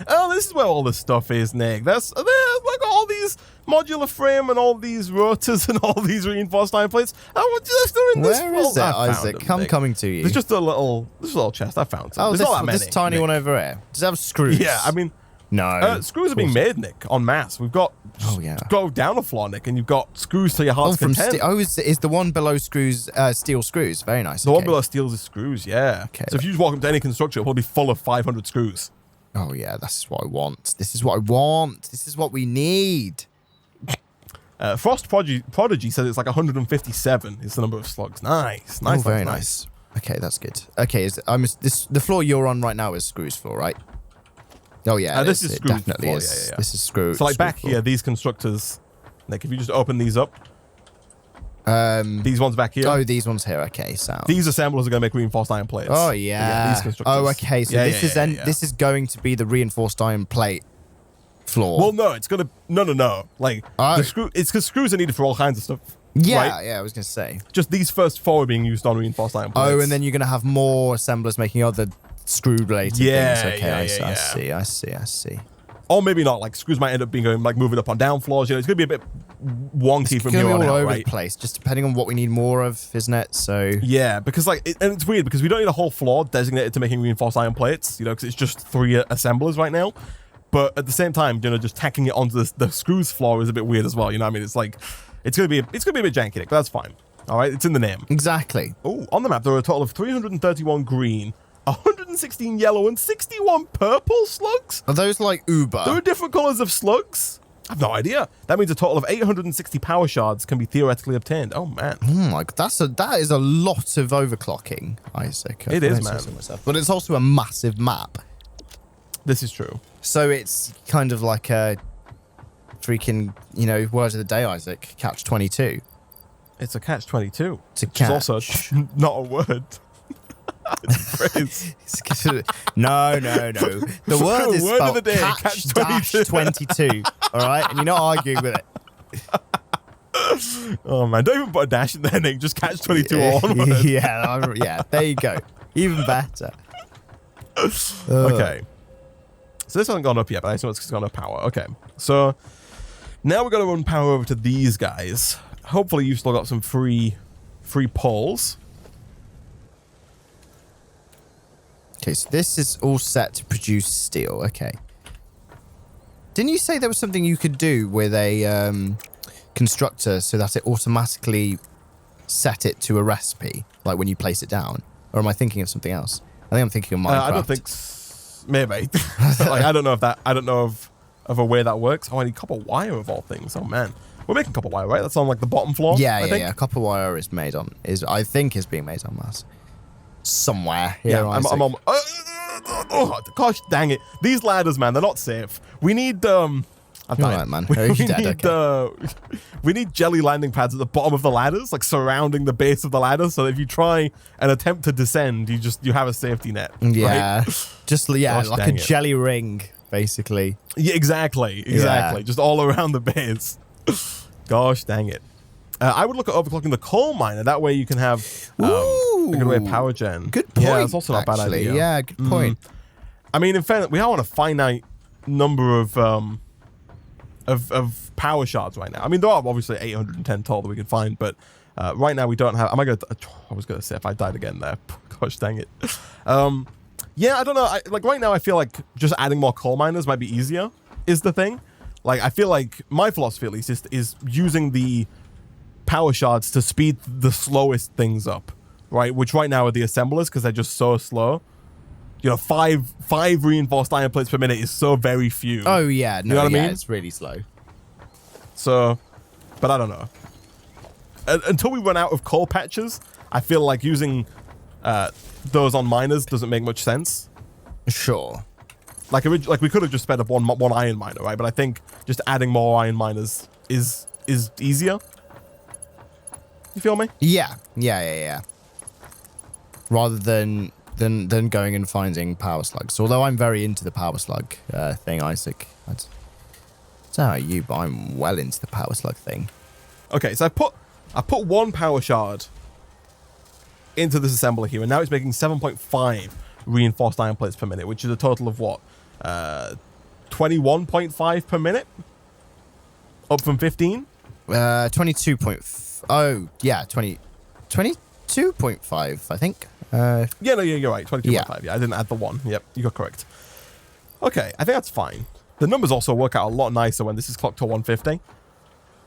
Oh, this is where all this stuff is, Nick. There's like all these modular frame and all these rotors and all these reinforced iron plates. Oh, they're in this. Where is it, Isaac? I'm coming to you. There's just a little chest. I found some. There's not that many. This tiny one over here. Does it have screws? Yeah, I mean... No. Screws are being made, Nick, en masse. We've got... Oh, yeah. Go down a floor, Nick, and you've got screws to your heart's content. Is the one below screws steel screws? Very nice. The one below steel is screws, yeah. Okay, so if you just walk up to any construction, it'll be full of 500 screws. Oh, yeah, this is what I want. This is what I want. This is what we need. Frost Prodigy says it's like 157 is the number of slugs. Nice. Oh, very nice. Okay, that's good. Okay, the floor you're on right now is screws floor, right? Oh, yeah, this is screws definitely floor, is. Yeah. This is screw. So, like, screw back floor. here, these constructors, like, if you just open these up, these ones back here. Oh, these ones here. Okay, so these assemblers are going to make reinforced iron plates. Oh, yeah. These constructors. Oh, okay, so this is going to be the reinforced iron plate floor. Well, no, it's going to... No. Like, it's because screws are needed for all kinds of stuff. Yeah, right? yeah, I was going to say. Just these first four are being used on reinforced iron plates. Oh, and then you're going to have more assemblers making other screw-related things. Okay, I see. Or maybe not. Like, screws might end up moving up on down floors. It's going to be a bit wonky from here on out, right? It's going to be all over the place, just depending on what we need more of, isn't it? So... Yeah, because, and it's weird, because we don't need a whole floor designated to making reinforced iron plates, because it's just 3 assemblers right now. But at the same time, just tacking it onto the screws floor is a bit weird as well. You know what I mean? It's like... It's gonna be a bit janky, Nick, but that's fine. All right, it's in the name. Exactly. Oh, on the map, there are a total of 331 green, 116 yellow, and 61 purple slugs. Are those like Uber? There are different colors of slugs. I have no idea. That means a total of 860 power shards can be theoretically obtained. Oh, man. Oh, my God. That is a lot of overclocking, Isaac. It is, man. But it's also a massive map. This is true. So it's kind of like a freaking, word of the day, Isaac. Catch-22. It's a catch-22. It's a catch. It's also not a word. It's a phrase. No. The word is spelled of the day, catch-22. All right? And you're not arguing with it. Oh, man. Don't even put a dash in there, Nick. Just catch-22 all one word. Yeah, there you go. Even better. Okay. So this hasn't gone up yet, but I assume it's gone up power. Okay. So now we're going to run power over to these guys. Hopefully you've still got some free pulls. Okay, so this is all set to produce steel. Okay. Didn't you say there was something you could do with a constructor so that it automatically set it to a recipe, like when you place it down? Or am I thinking of something else? I think I'm thinking of Minecraft. I don't think... Maybe. I don't know of a way that works. Oh, I need copper wire of all things. Oh, man. We're making copper wire, right? That's on, like, the bottom floor? Yeah. Copper wire is being made on mass. Somewhere. Yeah, I'm on... Oh, gosh, dang it. These ladders, man, they're not safe. We need, I'm right, man. We need jelly landing pads at the bottom of the ladders, like surrounding the base of the ladder, so that if you try and attempt to descend, you have a safety net. Yeah. Right? Gosh, like a jelly ring, basically. Yeah, exactly. Just all around the base. Gosh, dang it. I would look at overclocking the coal miner. That way you can have a good way of power gen. Good point. Yeah, that's also not a bad idea. Yeah, good point. I mean, in fairness, we want a finite number of power shards right now. I mean, there are obviously 810 total that we can find, but right now we don't have. I was going to say if I died again there. Gosh dang it. Yeah, I don't know. Like right now, I feel like just adding more coal miners might be easier. Is the thing. Like I feel like my philosophy at least is using the power shards to speed the slowest things up, right? Which right now are the assemblers because they're just so slow. You know, five reinforced iron plates per minute is so very few. Oh yeah, no, you know what I mean? It's really slow. So, but I don't know. Until we run out of coal patches, I feel like using those on miners doesn't make much sense. Sure. Like we could have just sped up one iron miner, right? But I think just adding more iron miners is easier. You feel me? Yeah. Rather than going and finding power slugs. Although I'm very into the power slug thing, Isaac. I don't know how you, but I'm well into the power slug thing. Okay, so I put one power shard into this assembler here, and now it's making 7.5 reinforced iron plates per minute, which is a total of what? 21.5 per minute? Up from 15? 22.5, yeah, 22.5, I think. Yeah, you're right, 22.5. Yeah, I didn't add the one. Yep, you got correct. Okay, I think that's fine. The numbers also work out a lot nicer when this is clocked to 150.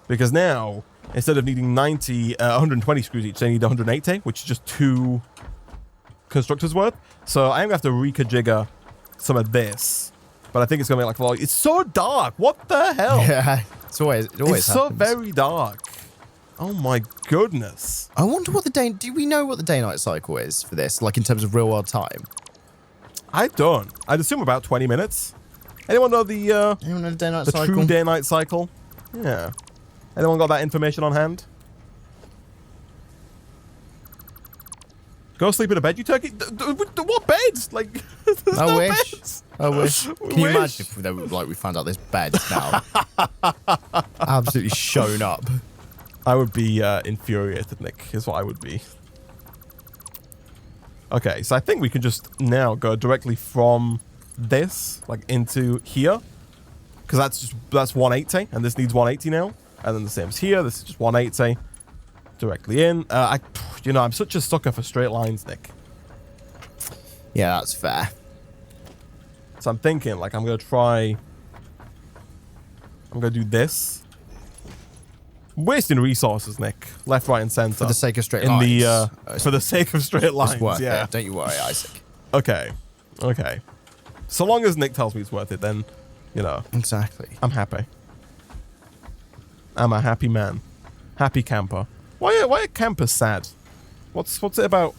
Because now, instead of needing 120 screws each, they need 180, which is just 2 constructors worth. So I'm going to have to reconfigure some of this. But I think it's going to make like, it's so dark. What the hell? Yeah, it always it's so happens. very dark. Oh my goodness. I wonder what do we know what the day-night cycle is for this? Like in terms of real-world time? I don't. I'd assume about 20 minutes. Anyone know the day-night cycle? True day-night cycle? Yeah. Anyone got that information on hand? Go sleep in a bed, you turkey? What beds? Like, there's no beds. I wish. Can you imagine if we found out there's beds now? Absolutely shown up. I would be infuriated, Nick, is what I would be. Okay, so I think we can just now go directly from this, like, into here. Because that's 180, and this needs 180 now. And then the same as here, this is just 180. Directly in. I'm such a sucker for straight lines, Nick. Yeah, that's fair. So I'm thinking, like, I'm going to do this. I'm wasting resources, Nick. Left, right, and center. For the sake of straight lines. For the sake of straight lines, it's worth yeah. it. Don't you worry, Isaac. Okay. So long as Nick tells me it's worth it, then, Exactly. I'm happy. I'm a happy man. Happy camper. Why are campers sad? What's it about,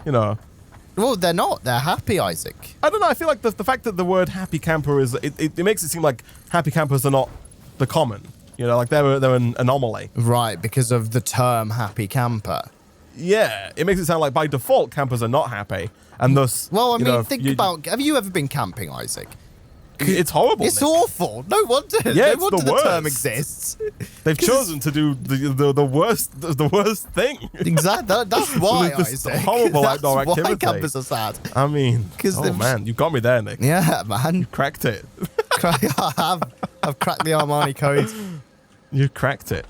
Well, they're not. They're happy, Isaac. I don't know. I feel like the fact that the word happy camper is... It makes it seem like happy campers are not the common. Like they're an anomaly. Right, because of the term happy camper. Yeah, it makes it sound like by default campers are not happy. And thus... Well, I mean, think about... Have you ever been camping, Isaac? It's horrible. It's awful. No wonder. Yeah, no wonder the term exists. They've chosen to do the worst thing. Exactly. That's why. This horrible outdoor activity. Why campers are sad. I mean, man, you got me there, Nick. Yeah, man. You cracked it. I've cracked the Armani code. You cracked it.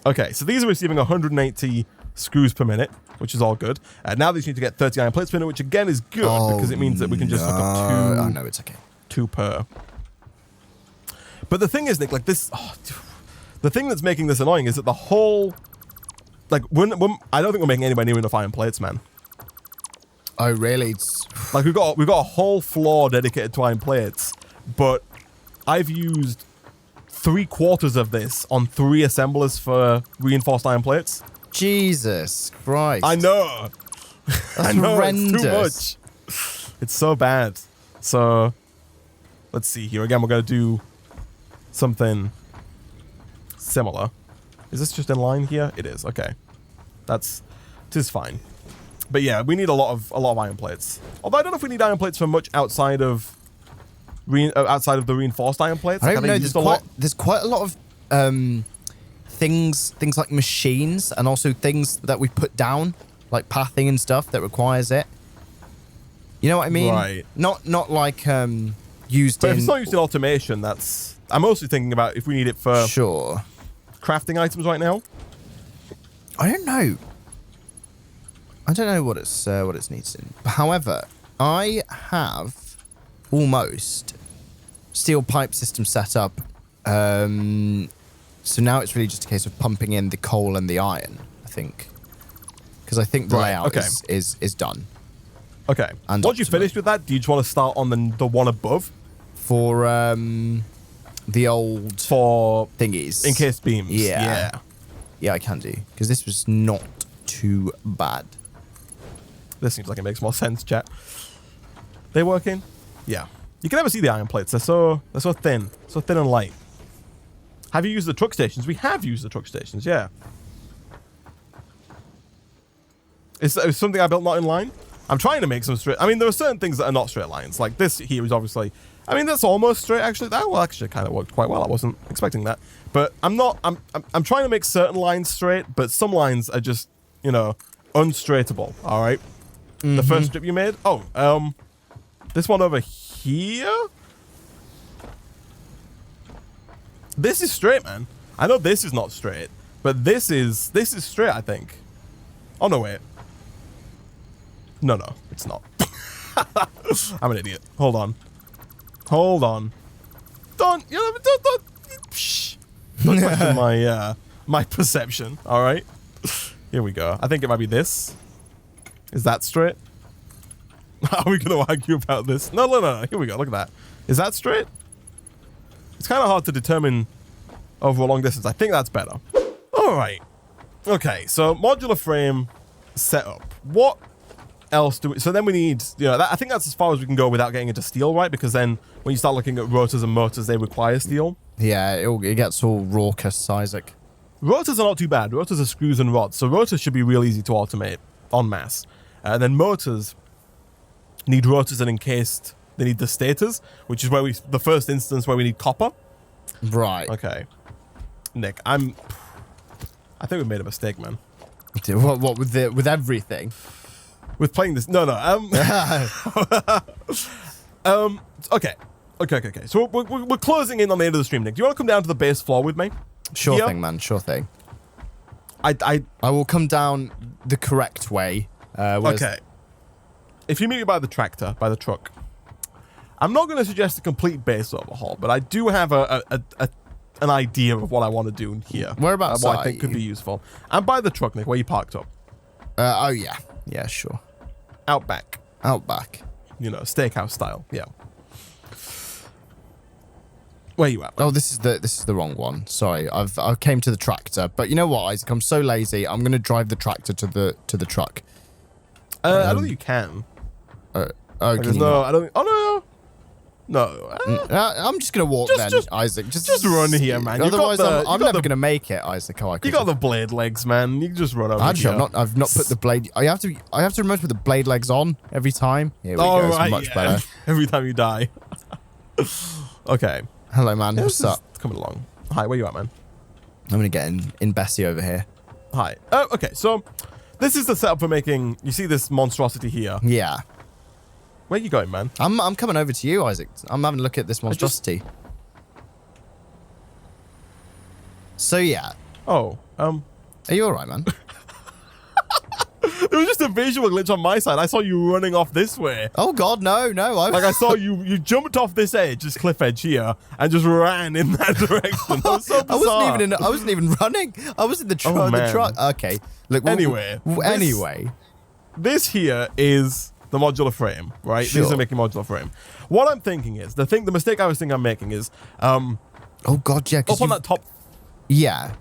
Okay, so these are receiving 180 screws per minute, which is all good. Now they just need to get 30 iron plates per minute, which again is good because it means that we can just hook up 2. Oh no, it's okay. 2 per. But the thing is, Nick, like this, the thing that's making this annoying is that the whole, like, I don't think we're making anywhere near enough iron plates, man. Oh really? Like we've got a whole floor dedicated to iron plates, but I've used 3/4 of this on 3 assemblers for reinforced iron plates. Jesus Christ! I know. That's I know. horrendous. It's too much. It's so bad. So. Let's see here. Again, we're going to do something similar. Is this just in line here? It is. Okay. It is fine. But yeah, we need a lot of iron plates. Although I don't know if we need iron plates for much outside of the reinforced iron plates. I don't know. There's quite a lot of things like machines and also things that we put down, like pathing and stuff that requires it. You know what I mean? Right. Not like used but in... if it's not used in automation, I'm mostly thinking about if we need it for Sure. crafting items right now. I don't know. I don't know what it's needs in. However, I have almost steel pipe system set up. So now it's really just a case of pumping in the coal and the iron, I think. Because I think the layout is done. Okay. And once you finished with that, do you just want to start on the one above? For the old thingies. Encased beams. Yeah. Yeah, I can do. Because this was not too bad. This seems like it makes more sense, chat. They working? Yeah. You can never see the iron plates. They're so thin. So thin and light. Have you used the truck stations? We have used the truck stations, yeah. Is something I built not in line? I'm trying to make some straight... I mean, there are certain things that are not straight lines. Like this here is obviously... I mean, that's almost straight, actually. That actually kind of worked quite well. I wasn't expecting that. But I'm trying to make certain lines straight, but some lines are just, you know, unstraightable, all right? The first strip you made? Oh, this one over here? This is straight, man. I know this is not straight, but this is straight, I think. Oh, no, wait. No, it's not. I'm an idiot. Hold on. Don't question my perception, all right? Here we go. I think it might be this. Is that straight? Are we going to argue about this? No. Here we go. Look at that. Is that straight? It's kind of hard to determine over a long distance. I think that's better. All right. Okay, so modular frame setup. What else do we... So then we need... You know, I think that's as far as we can go without getting into steel, right? Because then when you start looking at rotors and motors, they require steel. Yeah, it gets all raucous, Isaac. Rotors are not too bad. Rotors are screws and rods. So rotors should be real easy to automate en masse. And then motors need rotors and encased... They need the stators, which is where the first instance where we need copper. Right. Okay. Nick, I think we made a mistake, man. What with everything? With playing this? No. Okay. So we're closing in on the end of the stream, Nick. Do you want to come down to the base floor with me? Sure thing, man. Sure thing. I will come down the correct way. Okay. If you meet me by the tractor, by the truck, I'm not going to suggest a complete base overhaul, but I do have an idea of what I want to do in here. Whereabouts what I think could be useful. I'm by the truck, Nick, where you parked up. Oh, yeah. Yeah, sure. Outback. You know, steakhouse style. Yeah. Where you at? Oh, this is the wrong one. Sorry, I came to the tractor, but you know what, Isaac? I'm so lazy. I'm gonna drive the tractor to the truck. I don't think you can. Can you no, not? I don't. Oh no. No. I'm just gonna walk then, Isaac. Just run here, man. Otherwise, I'm never gonna make it, Isaac. You got the blade legs, man. You can just run over. Actually, I've not put the blade. I have to remember to put the blade legs on every time. Here we go. Right, it's much better. Every time you die. Okay. Hello, man. What's up? Coming along. Hi, where you at, man? I'm gonna get in Bessie over here. Hi. Okay, so this is the setup for making. You see this monstrosity here? Yeah. Where you going, man? I'm coming over to you, Isaac. I'm having a look at this monstrosity. So yeah. Oh. Are you all right, man? There was just a visual glitch on my side. I saw you running off this way. Oh God, no. Like I saw you jumped off this edge, this cliff edge here, and just ran in that direction. That was so bizarre. I wasn't even running. I was in the truck. Okay. Look. Anyway. This here is the modular frame, right? Sure. These are making modular frame. What I'm thinking is the mistake I was thinking I'm making is oh God, yeah. Up on that top. Yeah.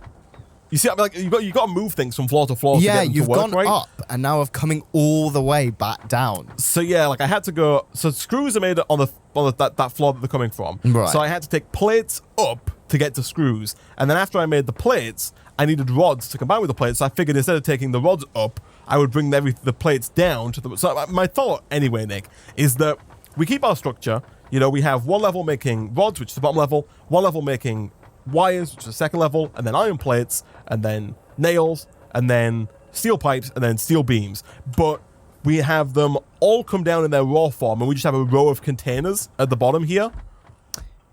You see, like you got to move things from floor to floor. Yeah, to get them you've to work, gone right? up, and now I'm coming all the way back down. So yeah, like I had to go. So screws are made on that floor that they're coming from. Right. So I had to take plates up to get to screws, and then after I made the plates, I needed rods to combine with the plates. So I figured instead of taking the rods up, I would bring the plates down to the. So my thought, anyway, Nick, is that we keep our structure. You know, we have one level making rods, which is the bottom level. One level making wires, which is the second level, and then iron plates, and then nails, and then steel pipes, and then steel beams. But we have them all come down in their raw form, and we just have a row of containers at the bottom here.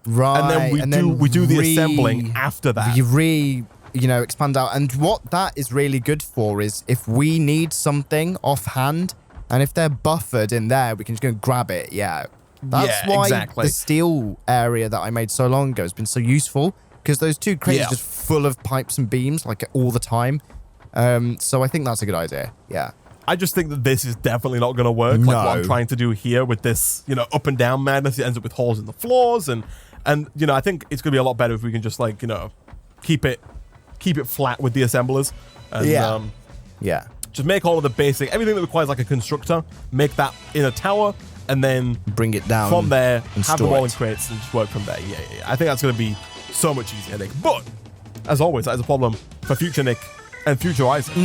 Right. And then we do the assembling after that. Expand out. And what that is really good for is if we need something offhand, and if they're buffered in there, we can just go and grab it. Yeah. That's why the steel area that I made so long ago has been so useful, because those two crates are just full of pipes and beams, like, all the time. So I think that's a good idea. Yeah. I just think that this is definitely not going to work. No. Like what I'm trying to do here with this, up and down madness. It ends up with holes in the floors. And I think it's going to be a lot better if we can just, like, keep it flat with the assemblers. And, just make all of the basic, everything that requires, like, a constructor, make that in a tower, and then bring it down from there, and have them all in crates and just work from there. Yeah. I think that's going to be so much easier, Nick. But, as always, that is a problem for future Nick and future Isaac.